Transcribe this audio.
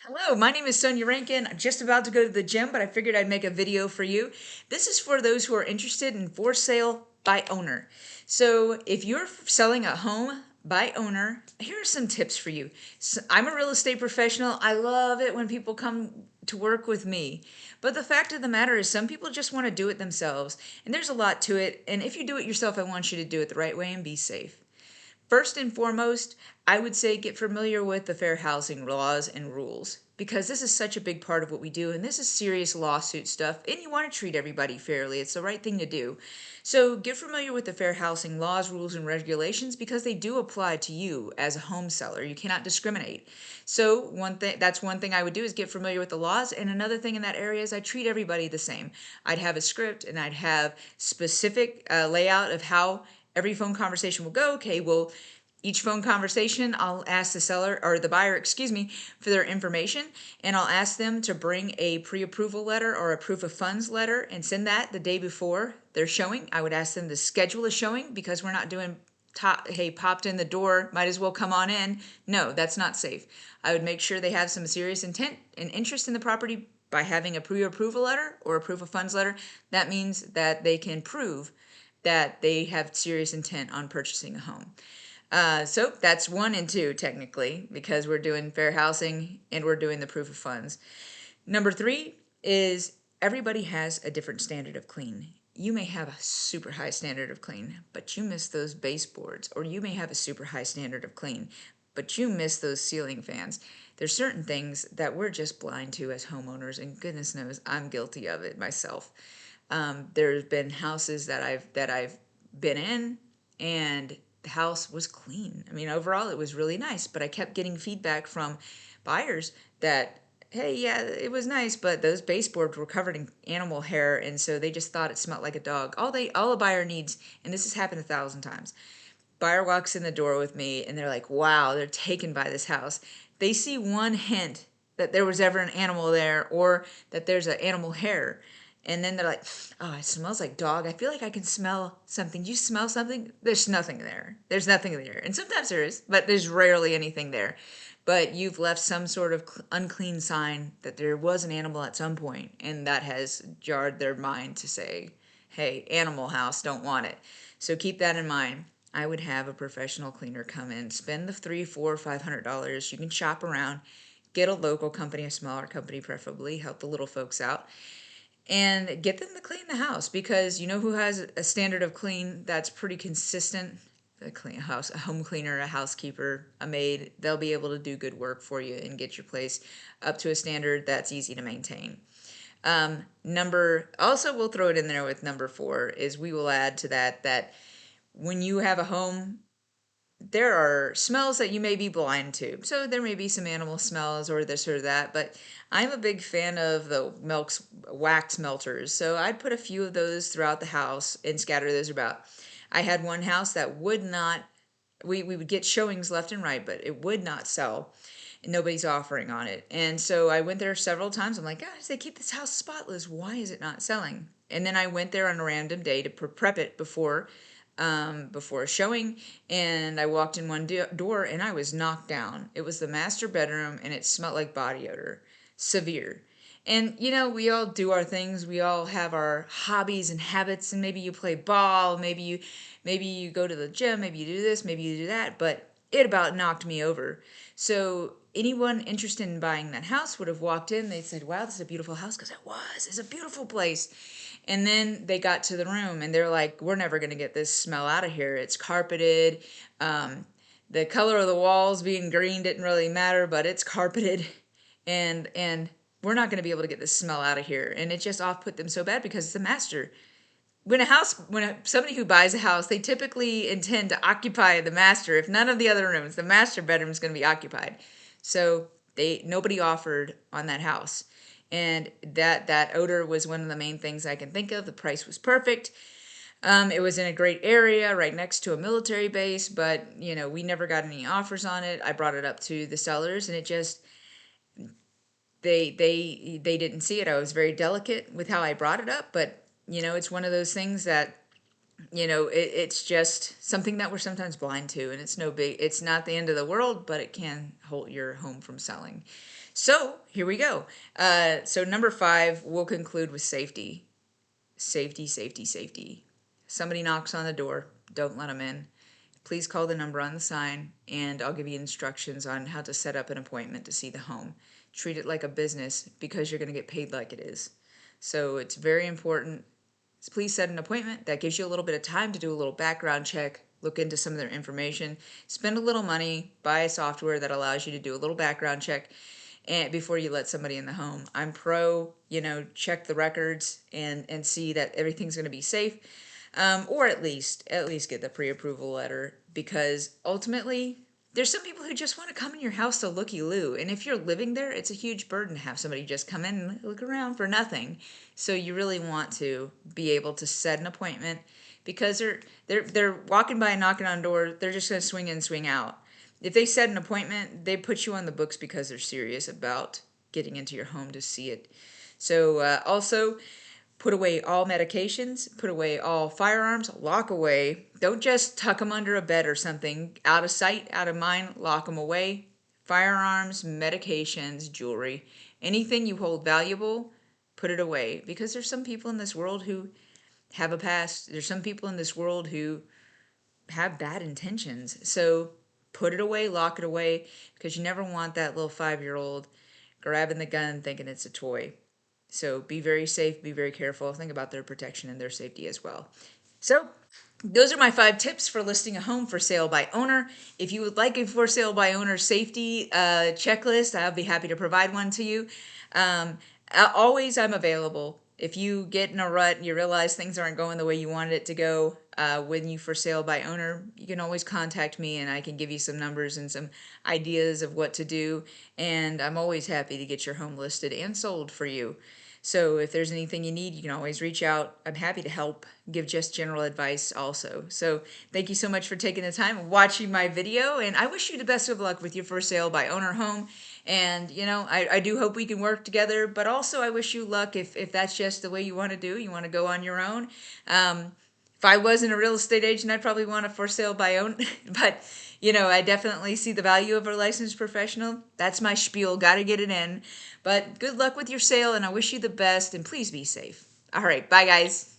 Hello, my name is Sonja Rankin. I'm just about to go to the gym, but I figured I'd make a video for you. This is for those who are interested in for sale by owner. So if you're selling a home by owner, here are some tips for you. So I'm a real estate professional. I love it when people come to work with me. But the fact of the matter is some people just want to do it themselves. And there's a lot to it. And if you do it yourself, I want you to do it the right way and be safe. First and foremost, I would say get familiar with the fair housing laws and rules because this is such a big part of what we do and this is serious lawsuit stuff and you want to treat everybody fairly. It's the right thing to do. So get familiar with the fair housing laws, rules, and regulations because they do apply to you as a home seller. You cannot discriminate. So one thing I would do is get familiar with the laws, and another thing in that area is I treat everybody the same. I'd have a script and I'd have specific layout of how every phone conversation will go. Okay, well, each phone conversation, I'll ask the seller or the buyer, excuse me, for their information, and I'll ask them to bring a pre-approval letter or a proof of funds letter and send that the day before their showing. I would ask them to schedule a showing because we're not doing hey, popped in the door, might as well come on in. No, that's not safe. I would make sure they have some serious intent and interest in the property by having a pre-approval letter or a proof of funds letter. That means that they can prove that they have serious intent on purchasing a home. So that's one and two, technically, because we're doing fair housing and we're doing the proof of funds. Number three is everybody has a different standard of clean. You may have a super high standard of clean, but you miss those baseboards, or you may have a super high standard of clean, but you miss those ceiling fans. There's certain things that we're just blind to as homeowners, and goodness knows I'm guilty of it myself. There's been houses that I've been in, and the house was clean. I mean, overall, it was really nice, but I kept getting feedback from buyers that, hey, yeah, it was nice, but those baseboards were covered in animal hair, and so they just thought it smelled like a dog. All a buyer needs, and this has happened 1,000 times. Buyer walks in the door with me, and they're like, wow, they're taken by this house. They see one hint that there was ever an animal there, or that there's an animal hair. And then they're like, oh, it smells like dog. I feel like I can smell something. Do you smell something? There's nothing there. There's nothing there. And sometimes there is, but there's rarely anything there. But you've left some sort of unclean sign that there was an animal at some point, and that has jarred their mind to say, hey, animal house, don't want it. So keep that in mind. I would have a professional cleaner come in, spend the $300, $400, $500. You can shop around, get a local company, a smaller company preferably, help the little folks out, and get them to clean the house because you know who has a standard of clean that's pretty consistent? A clean house, a home cleaner, a housekeeper, a maid. They'll be able to do good work for you and get your place up to a standard that's easy to maintain. Also we'll throw it in there with number four is we will add to that when you have a home, there are smells that you may be blind to. So there may be some animal smells or this or that, but I'm a big fan of the milk's wax melters. So I'd put a few of those throughout the house and scatter those about. I had one house that would not, we would get showings left and right, but it would not sell. And nobody's offering on it. And so I went there several times. I'm like, guys, they keep this house spotless. Why is it not selling? And then I went there on a random day to prep it before showing, and I walked in one door and I was knocked down. It was the master bedroom and it smelled like body odor, severe. And you know, we all do our things. We all have our hobbies and habits, and maybe you play ball, maybe you go to the gym, maybe you do this, maybe you do that, but it about knocked me over. So anyone interested in buying that house would have walked in, they said, wow, this is a beautiful house, because it's a beautiful place. And then they got to the room and they're like, we're never going to get this smell out of here. It's carpeted. The color of the walls being green didn't really matter, but it's carpeted. And we're not going to be able to get this smell out of here. And it just off put them so bad because it's a master. Somebody who buys a house, they typically intend to occupy the master. If none of the other rooms, the master bedroom is going to be occupied. So nobody offered on that house. And that odor was one of the main things I can think of. The price was perfect. It was in a great area right next to a military base, but you know, we never got any offers on it. I brought it up to the sellers and it just they didn't see it. I was very delicate with how I brought it up, but you know, it's one of those things that it's just something that we're sometimes blind to, and it's not the end of the world, but it can hold your home from selling. So here we go. So number 5, we'll conclude with safety. Safety, safety, safety. Somebody knocks on the door, don't let them in. Please call the number on the sign, and I'll give you instructions on how to set up an appointment to see the home. Treat it like a business because you're going to get paid like it is. So it's very important. So please set an appointment. That gives you a little bit of time to do a little background check, look into some of their information, spend a little money, buy a software that allows you to do a little background check and before you let somebody in the home. I'm pro, check the records and see that everything's going to be safe, or at least get the pre-approval letter, because ultimately there's some people who just want to come in your house to looky-loo, and if you're living there, it's a huge burden to have somebody just come in and look around for nothing. So you really want to be able to set an appointment, because they're walking by and knocking on doors. They're just going to swing in, swing out. If they set an appointment, they put you on the books because they're serious about getting into your home to see it. So also, put away all medications, put away all firearms, lock away. Don't just tuck them under a bed or something. Out of sight, out of mind, lock them away. Firearms, medications, jewelry, anything you hold valuable, put it away. Because there's some people in this world who have a past. There's some people in this world who have bad intentions. So put it away, lock it away, because you never want that little 5-year-old grabbing the gun thinking it's a toy. So be very safe, be very careful, think about their protection and their safety as well. So those are my 5 tips for listing a home for sale by owner. If you would like a for sale by owner safety checklist, I'll be happy to provide one to you. Always I'm available. If you get in a rut and you realize things aren't going the way you wanted it to go when you for sale by owner, you can always contact me and I can give you some numbers and some ideas of what to do. And I'm always happy to get your home listed and sold for you. So if there's anything you need, you can always reach out. I'm happy to help, give just general advice also. So thank you so much for taking the time watching my video, and I wish you the best of luck with your for sale by owner home. And I do hope we can work together, but also I wish you luck if that's just the way you want to do. You want to go on your own. If I wasn't a real estate agent, I'd probably want a for sale by own, but I definitely see the value of a licensed professional. That's my spiel, got to get it in. But good luck with your sale, and I wish you the best, and please be safe. All right, bye guys.